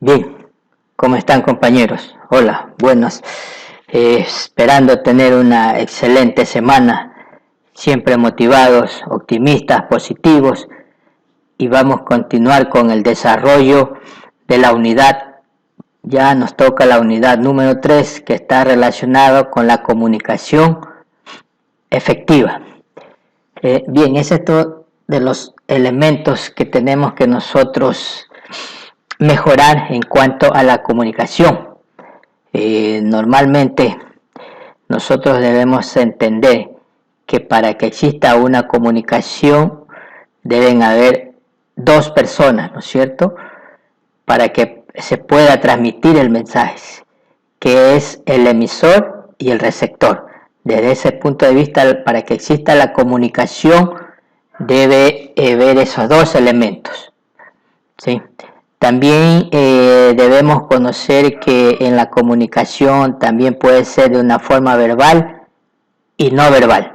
Bien, ¿cómo están compañeros? Hola, buenos. Esperando tener una excelente semana, siempre motivados, optimistas, positivos, y vamos a continuar con el desarrollo de la unidad. Ya nos toca la unidad número 3, que está relacionado con la comunicación efectiva. Bien, ese es todo de los elementos que tenemos que nosotros mejorar en cuanto a la comunicación. Normalmente nosotros debemos entender que para que exista una comunicación deben haber dos personas, ¿no es cierto?, para que se pueda transmitir el mensaje, que es el emisor y el receptor. Desde ese punto de vista, para que exista la comunicación debe haber esos dos elementos, ¿sí? También debemos conocer que en la comunicación también puede ser de una forma verbal y no verbal.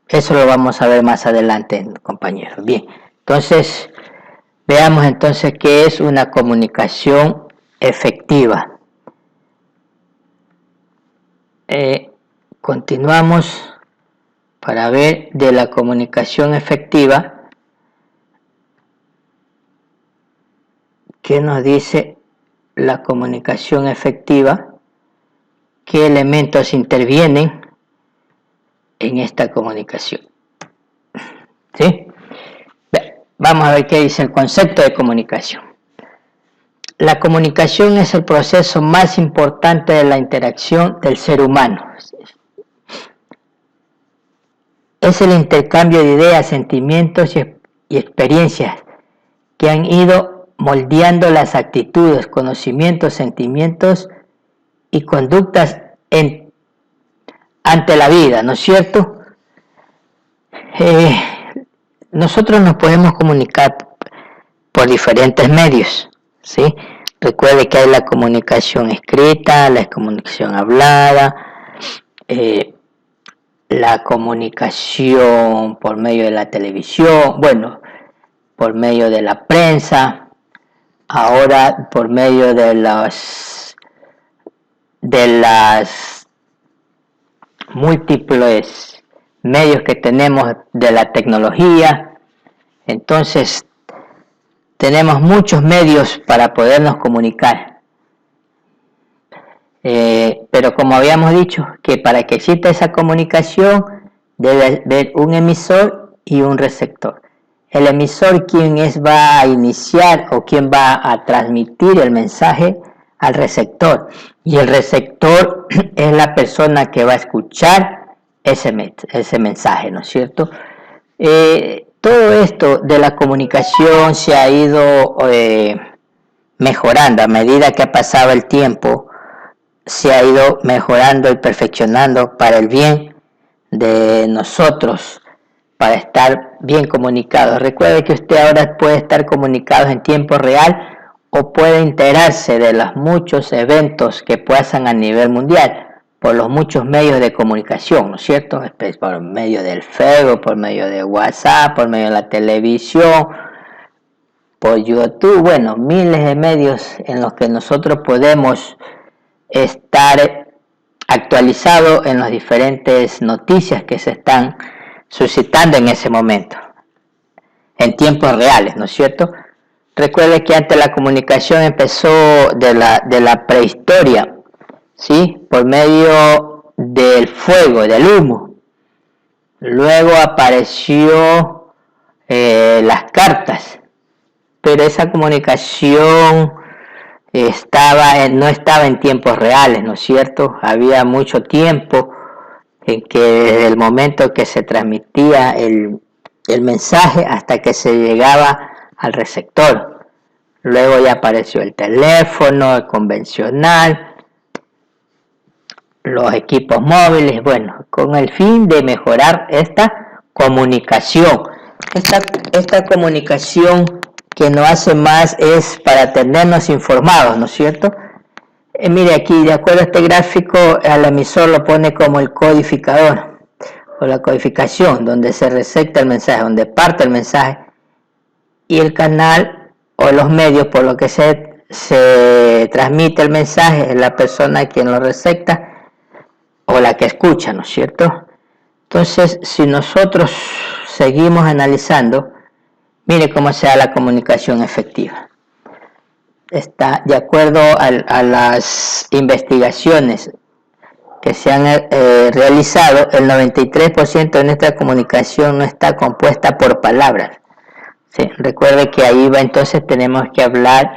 Eso lo vamos a ver más adelante, compañeros. Bien, entonces veamos entonces qué es una comunicación efectiva. Continuamos para ver de la comunicación efectiva. ¿Qué nos dice la comunicación efectiva? ¿Qué elementos intervienen en esta comunicación? ¿Sí? Vamos a ver qué dice el concepto de comunicación. La comunicación es el proceso más importante de la interacción del ser humano. Es el intercambio de ideas, sentimientos y experiencias que han ido moldeando las actitudes, conocimientos, sentimientos y conductas ante la vida, ¿no es cierto? Nosotros nos podemos comunicar por diferentes medios, ¿sí? Recuerde que hay la comunicación escrita, la comunicación hablada, la comunicación por medio de la televisión, bueno, por medio de la prensa, ahora por medio de las múltiples medios que tenemos de la tecnología. Entonces tenemos muchos medios para podernos comunicar, pero como habíamos dicho, que para que exista esa comunicación debe haber un emisor y un receptor. El emisor, quien va a iniciar o quien va a transmitir el mensaje al receptor, y el receptor es la persona que va a escuchar ese mensaje, ¿no es cierto? Todo esto de la comunicación se ha ido mejorando a medida que ha pasado el tiempo, se ha ido mejorando y perfeccionando para el bien de nosotros, para estar bien comunicados. Recuerde que usted ahora puede estar comunicado en tiempo real o puede enterarse de los muchos eventos que pasan a nivel mundial por los muchos medios de comunicación, ¿no es cierto? Por medio del Facebook, por medio de WhatsApp, por medio de la televisión, por YouTube, bueno, miles de medios en los que nosotros podemos estar actualizados en las diferentes noticias que se están suscitando en ese momento, en tiempos reales, ¿no es cierto? Recuerde que antes la comunicación empezó de la prehistoria, ¿sí? Por medio del fuego, del humo. Luego apareció las cartas, pero esa comunicación no estaba en tiempos reales, ¿no es cierto? Había mucho tiempo en que desde el momento que se transmitía el mensaje hasta que se llegaba al receptor. Luego ya apareció el teléfono, el convencional, los equipos móviles, bueno, con el fin de mejorar esta comunicación. Esta comunicación que no hace más es para tenernos informados, ¿no es cierto? Mire aquí, de acuerdo a este gráfico, al emisor lo pone como el codificador o la codificación, donde se recepta el mensaje, donde parte el mensaje, y el canal o los medios por lo que se se transmite el mensaje, es la persona quien lo recepta o la que escucha, ¿no es cierto? Entonces, si nosotros seguimos analizando, mire cómo se da la comunicación efectiva. Está de acuerdo a las investigaciones que se han realizado, el 93% de nuestra comunicación no está compuesta por palabras. ¿Sí? Recuerde que ahí va, entonces tenemos que hablar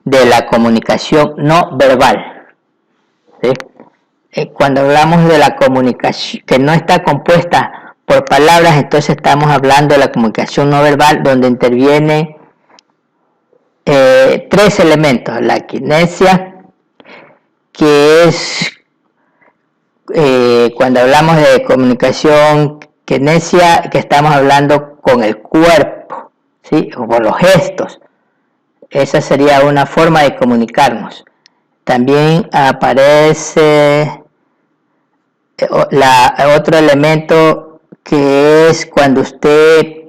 de la comunicación no verbal. ¿Sí? Cuando hablamos de la comunicación que no está compuesta por palabras, entonces estamos hablando de la comunicación no verbal, donde interviene tres elementos: la kinesia, que es cuando hablamos de comunicación kinesia, que estamos hablando con el cuerpo, ¿sí? O con los gestos. Esa sería una forma de comunicarnos. También aparece otro elemento, que es cuando usted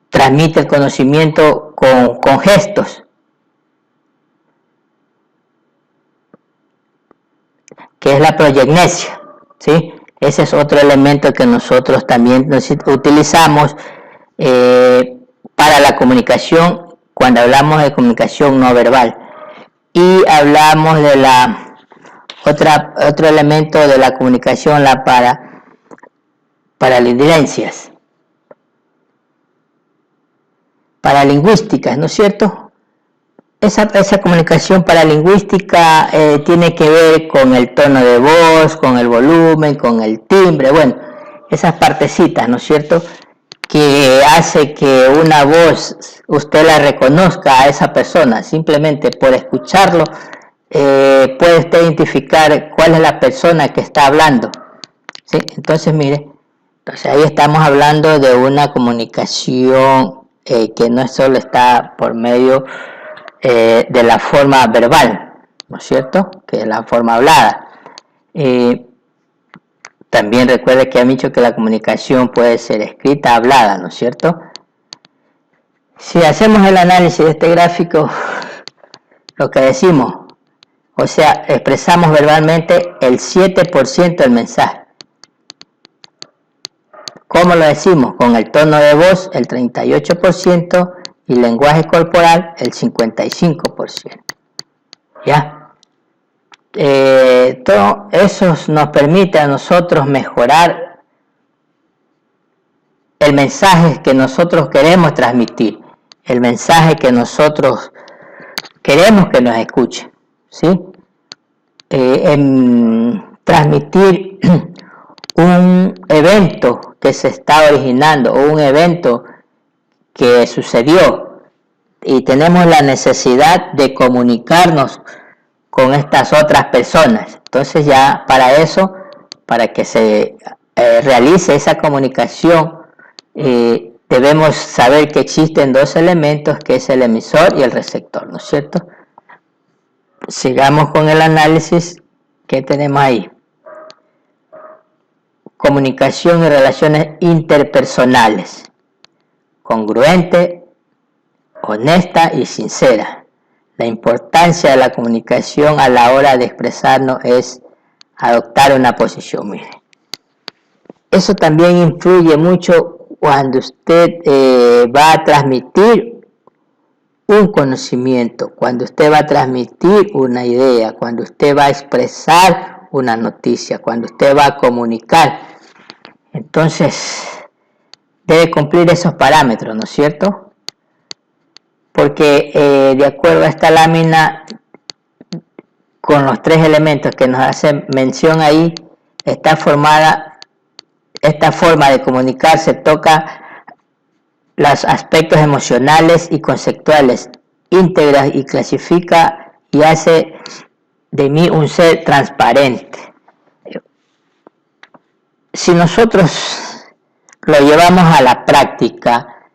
transmite el conocimiento con gestos, que es la proyecnesia, ¿sí? Ese es otro elemento que nosotros también utilizamos para la comunicación cuando hablamos de comunicación no verbal. Y hablamos de otro elemento de la comunicación, la paralingüencias, paralingüísticas, ¿no es cierto? Esa comunicación paralingüística tiene que ver con el tono de voz, con el volumen, con el timbre, bueno, esas partecitas, ¿no es cierto?, que hace que una voz usted la reconozca a esa persona. Simplemente por escucharlo puede usted identificar cuál es la persona que está hablando, ¿sí? Entonces mire, ahí estamos hablando de una comunicación que no solo está por medio de la forma verbal, ¿no es cierto?, que es la forma hablada. También recuerde que han dicho que la comunicación puede ser escrita, hablada, ¿no es cierto? Si hacemos el análisis de este gráfico, lo que decimos, o sea, expresamos verbalmente el 7% del mensaje. ¿Cómo lo decimos? Con el tono de voz, el 38%, y lenguaje corporal, el 55%. ¿Ya? Todo eso nos permite a nosotros mejorar el mensaje que nosotros queremos transmitir, el mensaje que nosotros queremos que nos escuchen, ¿sí? Transmitir un evento que se está originando o un evento que sucedió y tenemos la necesidad de comunicarnos con estas otras personas. Entonces ya para eso, para que se realice esa comunicación, debemos saber que existen dos elementos, que es el emisor y el receptor, ¿no es cierto? Sigamos con el análisis que tenemos ahí. Comunicación y relaciones interpersonales. Congruente, honesta y sincera. La importancia de la comunicación a la hora de expresarnos es adoptar una posición. Mire, eso también influye mucho cuando usted va a transmitir un conocimiento, cuando usted va a transmitir una idea, cuando usted va a expresar una noticia, cuando usted va a comunicar. Entonces, debe cumplir esos parámetros, ¿no es cierto? Porque de acuerdo a esta lámina, con los tres elementos que nos hacen mención ahí, esta forma de comunicarse toca los aspectos emocionales y conceptuales, integra y clasifica y hace de mí un ser transparente. Si nosotros lo llevamos a la práctica,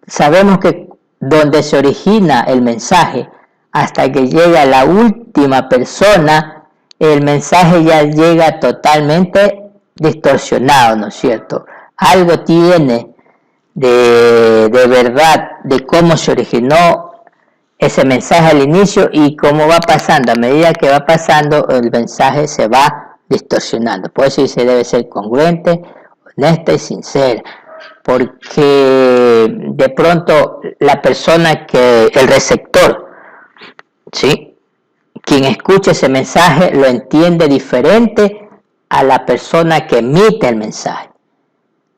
sabemos que donde se origina el mensaje hasta que llega a la última persona, el mensaje ya llega totalmente distorsionado, ¿no es cierto? Algo tiene de verdad de cómo se originó ese mensaje al inicio y cómo va pasando. A medida que va pasando, el mensaje se va distorsionando. Por eso se debe ser congruente, honesta y sincera, porque de pronto la persona el receptor, ¿sí?, quien escucha ese mensaje lo entiende diferente a la persona que emite el mensaje.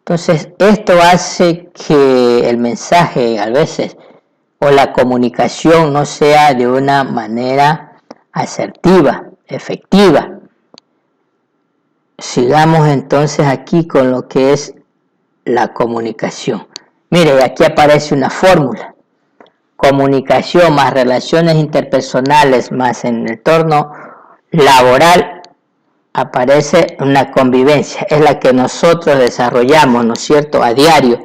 Entonces, esto hace que el mensaje a veces o la comunicación no sea de una manera asertiva, efectiva. Sigamos entonces aquí con lo que es la comunicación. Mire, aquí aparece una fórmula. Comunicación más relaciones interpersonales más en el entorno laboral, aparece una convivencia. Es la que nosotros desarrollamos, ¿no es cierto?, a diario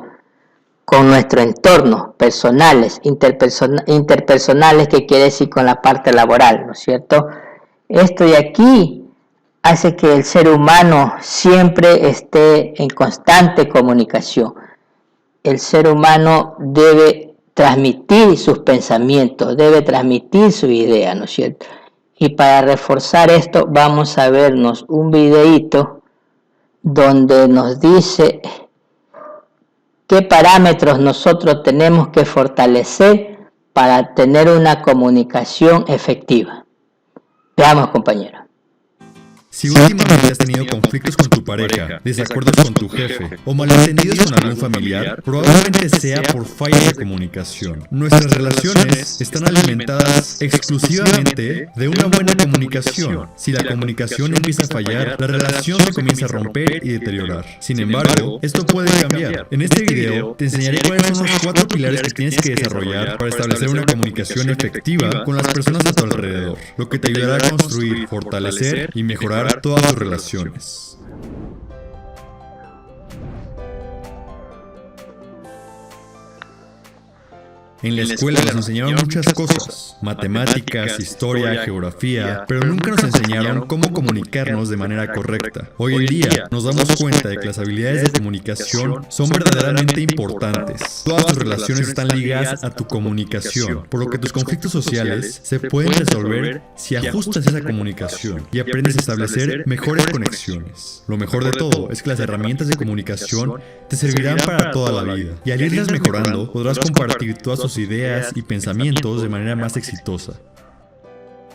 con nuestro entorno, personales, interpersonales, que quiere decir con la parte laboral, ¿no es cierto? Esto de aquí hace que el ser humano siempre esté en constante comunicación. El ser humano debe transmitir sus pensamientos, debe transmitir su idea, ¿no es cierto? Y para reforzar esto vamos a vernos un videíto donde nos dice qué parámetros nosotros tenemos que fortalecer para tener una comunicación efectiva. Veamos, compañeros. Si últimamente has tenido conflictos con tu pareja, desacuerdos con tu jefe o malentendidos con algún familiar, probablemente sea por fallas de comunicación. Nuestras relaciones están alimentadas exclusivamente de una buena comunicación. Si la comunicación empieza a fallar, la relación se comienza a romper y deteriorar. Sin embargo, esto puede cambiar. En este video te enseñaré cuáles son los 4 pilares que tienes que desarrollar para establecer una comunicación efectiva con las personas a tu alrededor, lo que te ayudará a construir, fortalecer y mejorar todas tus relaciones. En la escuela nos enseñaron muchas cosas, matemáticas, historia, geografía, pero nunca nos enseñaron cómo comunicarnos de manera correcta. Hoy en día nos damos cuenta de que las habilidades de comunicación son verdaderamente importantes. Todas tus relaciones están ligadas a tu comunicación, por lo que tus conflictos sociales se pueden resolver si ajustas esa comunicación y aprendes a establecer mejores conexiones. Lo mejor de todo es que las herramientas de comunicación te servirán para toda la vida, y al irlas mejorando podrás compartir todas tus ideas y pensamientos de manera más exitosa.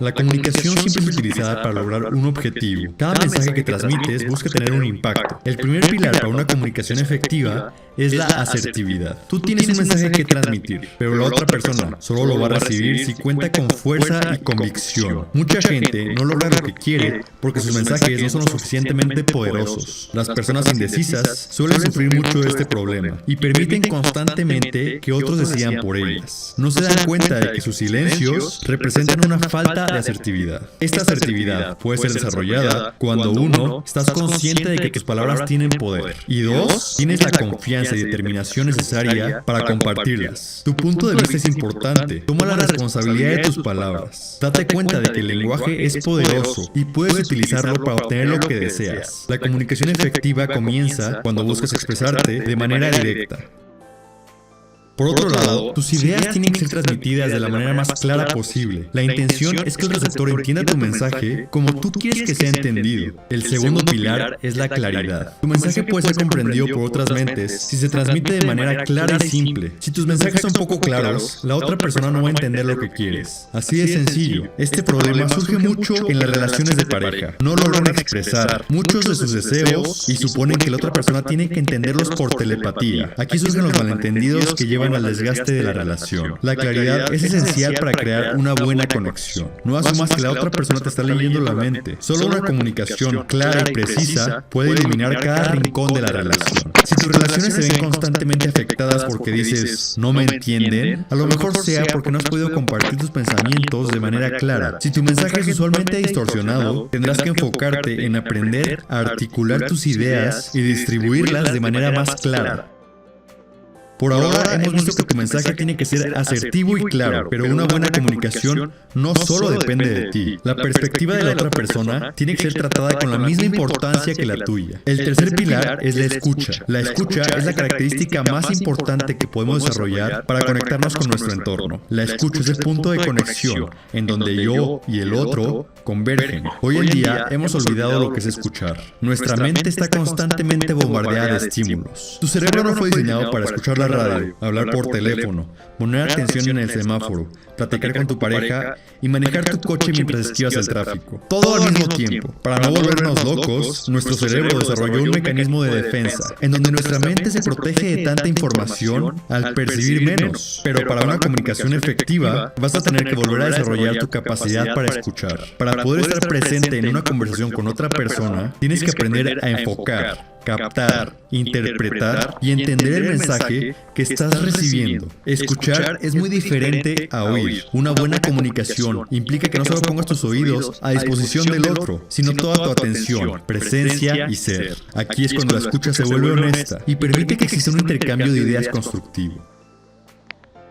La comunicación siempre es utilizada para lograr un objetivo. Cada mensaje que transmites busca tener un impacto. El primer pilar para una comunicación efectiva es la asertividad. Tú tienes un mensaje que transmitir, pero la otra persona solo lo va a recibir si cuenta con fuerza y convicción. Mucha gente no logra lo que quiere porque sus mensajes no son lo suficientemente poderosos. Las personas indecisas suelen sufrir mucho de este problema y permiten constantemente que otros decidan por ellas. No se dan cuenta de que sus silencios representan una falta de asertividad. Esta asertividad puede ser desarrollada cuando 1. Estás consciente de que tus palabras tienen poder, y 2. Tienes la confianza y determinación necesaria para compartirlas. Tu punto de vista es importante. Toma la responsabilidad de tus palabras. Date cuenta de que el lenguaje es poderoso y puedes utilizarlo para obtener lo que deseas. La comunicación efectiva comienza cuando buscas expresarte de manera directa. Por otro lado, tus ideas tienen que ser transmitidas de la manera más clara posible. La intención es que el receptor entienda tu mensaje como tú quieres que sea entendido. El segundo pilar es la claridad. Tu mensaje puede ser comprendido por otras mentes si se transmite de manera clara y simple. Si tus mensajes son poco claros, la otra persona no va a entender lo que quieres. Así de sencillo. Este problema surge mucho en las relaciones de pareja. No logran expresar muchos de sus deseos y suponen que la otra persona tiene que entenderlos por telepatía. Aquí surgen los malentendidos que llevan al desgaste de la relación. La claridad es esencial para crear una buena conexión. No asumas que la otra persona te está leyendo la mente. Solo una comunicación clara y precisa puede eliminar cada rincón de la relación. Si tus relaciones se ven constantemente afectadas porque dices "no me entienden", a lo mejor sea porque no has podido compartir tus pensamientos de manera clara. Si tu mensaje es usualmente distorsionado, tendrás que enfocarte en aprender a articular tus ideas y distribuirlas de manera más clara. Por ahora hemos visto que tu mensaje tiene que ser asertivo y claro, pero una buena comunicación no solo depende de ti. La perspectiva de la otra persona tiene que ser tratada con la misma importancia que la tuya. El tercer pilar es la escucha. La escucha es la característica más importante que podemos desarrollar para conectarnos con nuestro entorno. La escucha es el punto de conexión en donde yo y el otro convergen. Hoy en día hemos olvidado lo que es escuchar. Nuestra mente está constantemente bombardeada de estímulos. Tu cerebro no fue diseñado para escuchar la radio, hablar por teléfono, poner atención en el semáforo, platicar con tu pareja y manejar tu coche mientras esquivas el tráfico. Todo al mismo tiempo. Para no volvernos locos, nuestro cerebro desarrolló un mecanismo de defensa, en donde nuestra mente se protege de tanta información al percibir menos. Pero para una comunicación efectiva, vas a tener que volver a desarrollar tu capacidad para escuchar. Para poder estar presente en una conversación con otra persona, tienes que aprender a enfocar, captar, interpretar y entender el mensaje que estás recibiendo. Escuchar es muy diferente a oír. Una buena comunicación implica que no solo pongas tus oídos a disposición del otro, sino toda tu atención, presencia y ser. Aquí es cuando la escucha se vuelve honesta y permite que exista un intercambio de ideas constructivo.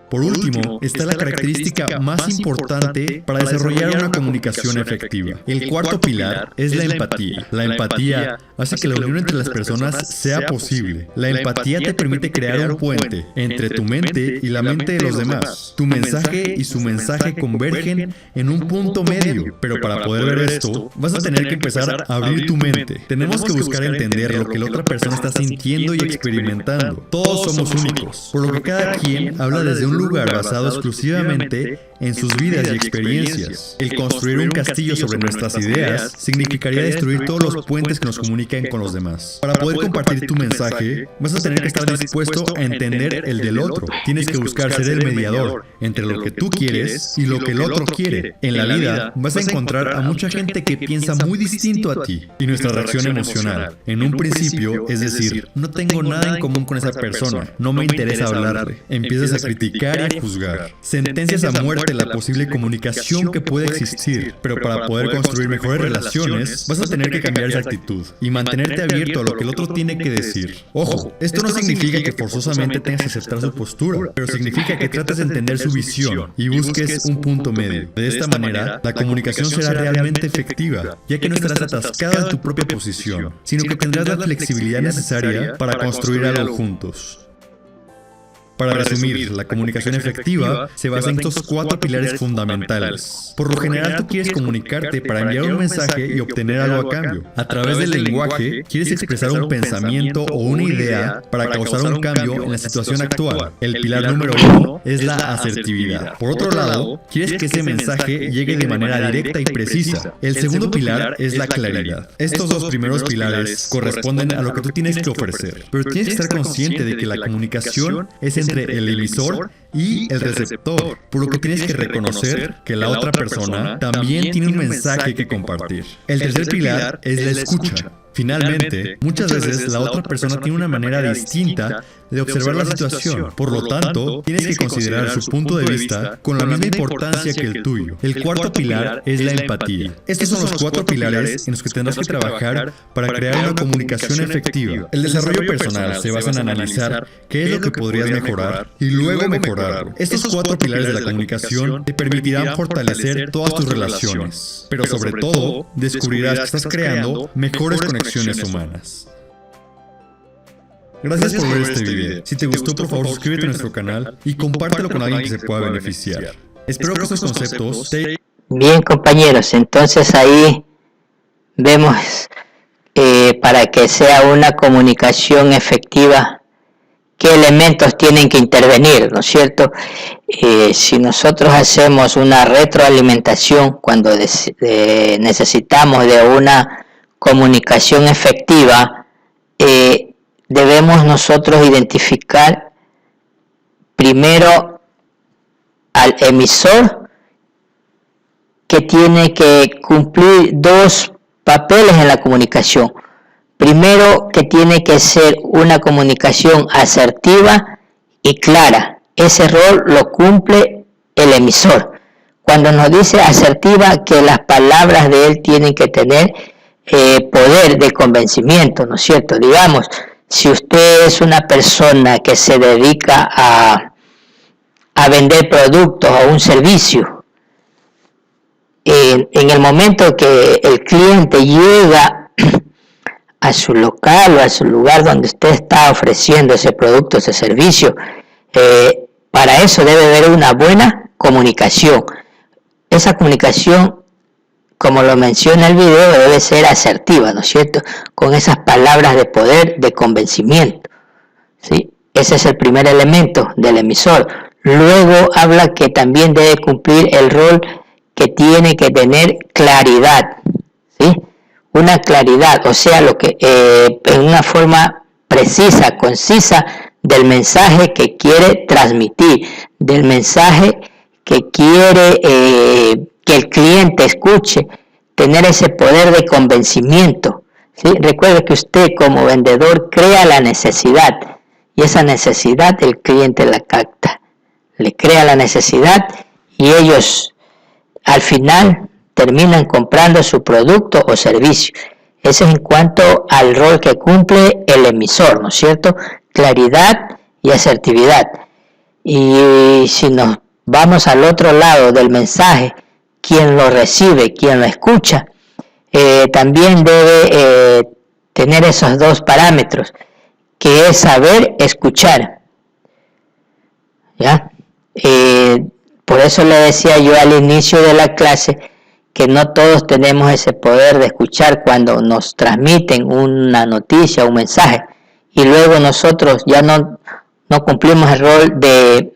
Por último, está la característica más importante para desarrollar una comunicación efectiva. El cuarto pilar es la empatía. La empatía hace que la unión entre las personas sea posible. La empatía te permite crear un puente entre tu mente y la mente de los demás. Tu mensaje y su mensaje convergen en un punto medio, pero para poder ver esto, vas a tener que empezar a abrir tu mente. Tenemos que buscar entender lo que la otra persona está sintiendo y experimentando. Todos somos únicos, por lo que cada quien habla desde un lugar basado exclusivamente en sus vidas y experiencias. El construir un castillo sobre nuestras ideas significaría destruir todos los puentes que nos comunican con los demás. Para poder compartir tu mensaje, vas a tener que estar dispuesto a entender el del otro. Tienes que buscar ser el mediador entre lo que tú quieres y lo que el otro quiere. En la vida, vas a encontrar a mucha gente que piensa muy distinto a ti. Y nuestra reacción emocional, en un principio, es decir, no tengo nada en común con esa persona, no me interesa hablarle. Empiezas a criticar y a juzgar. Sentencias a muerte la posible comunicación que puede existir, pero para poder construir mejores relaciones, vas a tener que cambiar esa actitud y mantenerte abierto a lo que el otro tiene que decir. Ojo, esto no significa que forzosamente tengas que aceptar su postura, pero significa que trates de entender su visión y busques un punto medio. De esta manera, la comunicación será realmente efectiva, ya que no estarás atascado en tu propia posición, sino que tendrás la flexibilidad necesaria para construir algo juntos. Para resumir, la comunicación efectiva se basa en estos cuatro pilares fundamentales. Por lo general, tú quieres comunicarte para enviar un mensaje y obtener algo a cambio. A través del lenguaje, quieres expresar un pensamiento o una idea para causar un cambio en la situación actual. El pilar número 1 es la asertividad. Por otro lado, quieres que ese mensaje llegue de manera directa y precisa. El segundo pilar es la claridad. Estos dos primeros pilares corresponden a lo que tú tienes que ofrecer, pero tienes que estar consciente de que la comunicación es entre el emisor y el receptor, por lo que tienes que reconocer que la otra persona también tiene un mensaje que compartir. El tercer pilar es la escucha. Finalmente, muchas veces la otra persona tiene una manera distinta de observar la situación. Por lo tanto, tienes que considerar su punto de vista con la misma importancia que el tuyo. El cuarto pilar es la empatía. Estos son los cuatro pilares en los que tendrás que trabajar para crear una comunicación efectiva. El desarrollo personal se basa en analizar qué es lo que podrías mejorar y luego mejorarlo. Estos cuatro pilares de la comunicación te permitirán fortalecer todas tus relaciones, pero sobre todo, descubrirás que estás creando mejores conexiones humanas. Gracias por ver este video. Si te gustó, por favor, suscríbete a nuestro canal y compártelo con alguien que se pueda beneficiar. Espero que estos conceptos te... Bien, compañeros, entonces ahí vemos para que sea una comunicación efectiva, qué elementos tienen que intervenir, ¿no es cierto? Si nosotros hacemos una retroalimentación cuando necesitamos de una comunicación efectiva, debemos nosotros identificar primero al emisor, que tiene que cumplir dos papeles en la comunicación. Primero, que tiene que ser una comunicación asertiva y clara. Ese rol lo cumple el emisor. Cuando nos dice asertiva, que las palabras de él tienen que tener poder de convencimiento, ¿no es cierto? Digamos, si usted es una persona que se dedica a vender productos o un servicio, en el momento que el cliente llega a su local o a su lugar donde usted está ofreciendo ese producto, ese servicio, para eso debe haber una buena comunicación. Esa comunicación, como lo menciona el video, debe ser asertiva, ¿no es cierto? Con esas palabras de poder, de convencimiento, ¿sí? Ese es el primer elemento del emisor. Luego habla que también debe cumplir el rol que tiene que tener claridad, ¿sí? Una claridad, o sea, lo que en una forma precisa, concisa del mensaje que quiere transmitir, del mensaje que quiere que el cliente escuche, tener ese poder de convencimiento, ¿sí? Recuerde que usted como vendedor crea la necesidad y esa necesidad el cliente la capta, le crea la necesidad y ellos al final terminan comprando su producto o servicio. Ese es en cuanto al rol que cumple el emisor, ¿no es cierto? Claridad y asertividad. Y si nos vamos al otro lado del mensaje, quien lo recibe, quien lo escucha, también debe tener esos dos parámetros, que es saber escuchar, ¿ya? Por eso le decía yo al inicio de la clase que no todos tenemos ese poder de escuchar cuando nos transmiten una noticia, un mensaje, y luego nosotros ya no cumplimos el rol del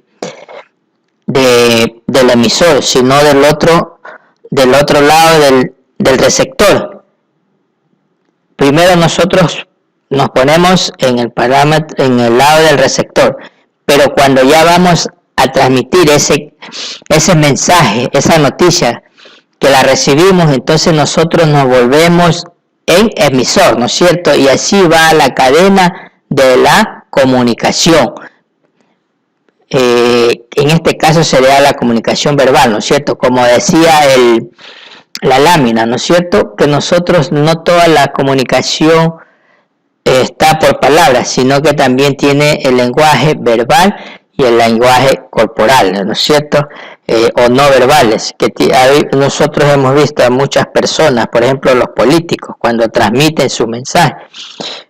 emisor, sino del otro lado del receptor. Primero nosotros nos ponemos en el lado del receptor, pero cuando ya vamos a transmitir ese mensaje, esa noticia que la recibimos, entonces nosotros nos volvemos en emisor, ¿no es cierto? Y así va la cadena de la comunicación. En este caso sería la comunicación verbal, ¿no es cierto? Como decía la lámina, ¿no es cierto? Que nosotros no toda la comunicación está por palabras, sino que también tiene el lenguaje verbal y el lenguaje corporal, ¿no es cierto? O no verbales, que nosotros hemos visto a muchas personas, por ejemplo los políticos, cuando transmiten su mensaje,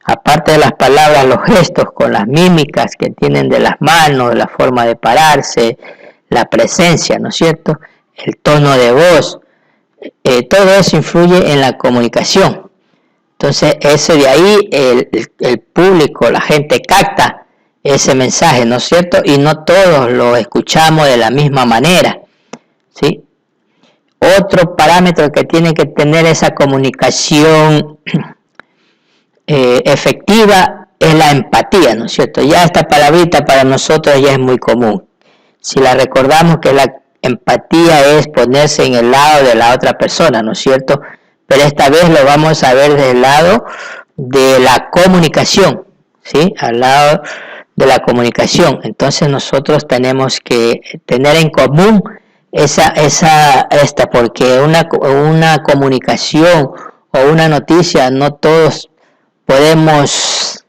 aparte de las palabras, los gestos con las mímicas que tienen de las manos, la forma de pararse, la presencia, ¿no es cierto? El tono de voz, todo eso influye en la comunicación. Entonces, de ahí el público, la gente capta ese mensaje, ¿no es cierto? Y no todos lo escuchamos de la misma manera, ¿sí? Otro parámetro que tiene que tener esa comunicación efectiva es la empatía, ¿no es cierto? Ya esta palabrita para nosotros ya es muy común. Si la recordamos, que la empatía es ponerse en el lado de la otra persona, ¿no es cierto? Pero esta vez lo vamos a ver del lado de la comunicación, ¿sí? Al lado de la comunicación. Entonces nosotros tenemos que tener en común porque una comunicación o una noticia, no todos podemos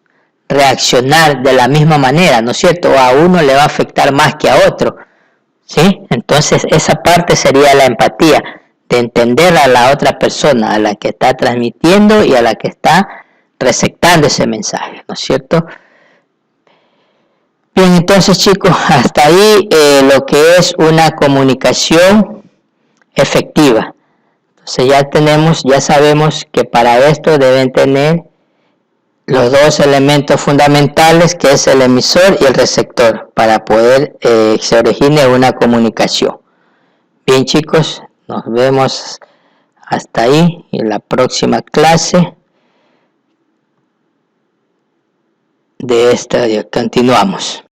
reaccionar de la misma manera, ¿no es cierto? O a uno le va a afectar más que a otro, ¿sí? Entonces esa parte sería la empatía, de entender a la otra persona, a la que está transmitiendo y a la que está receptando ese mensaje, ¿no es cierto? Bien, entonces chicos, hasta ahí lo que es una comunicación efectiva. Entonces ya sabemos que para esto deben tener los dos elementos fundamentales, que es el emisor y el receptor, para poder se origine una comunicación. Bien chicos, nos vemos hasta ahí en la próxima clase de esta. Continuamos.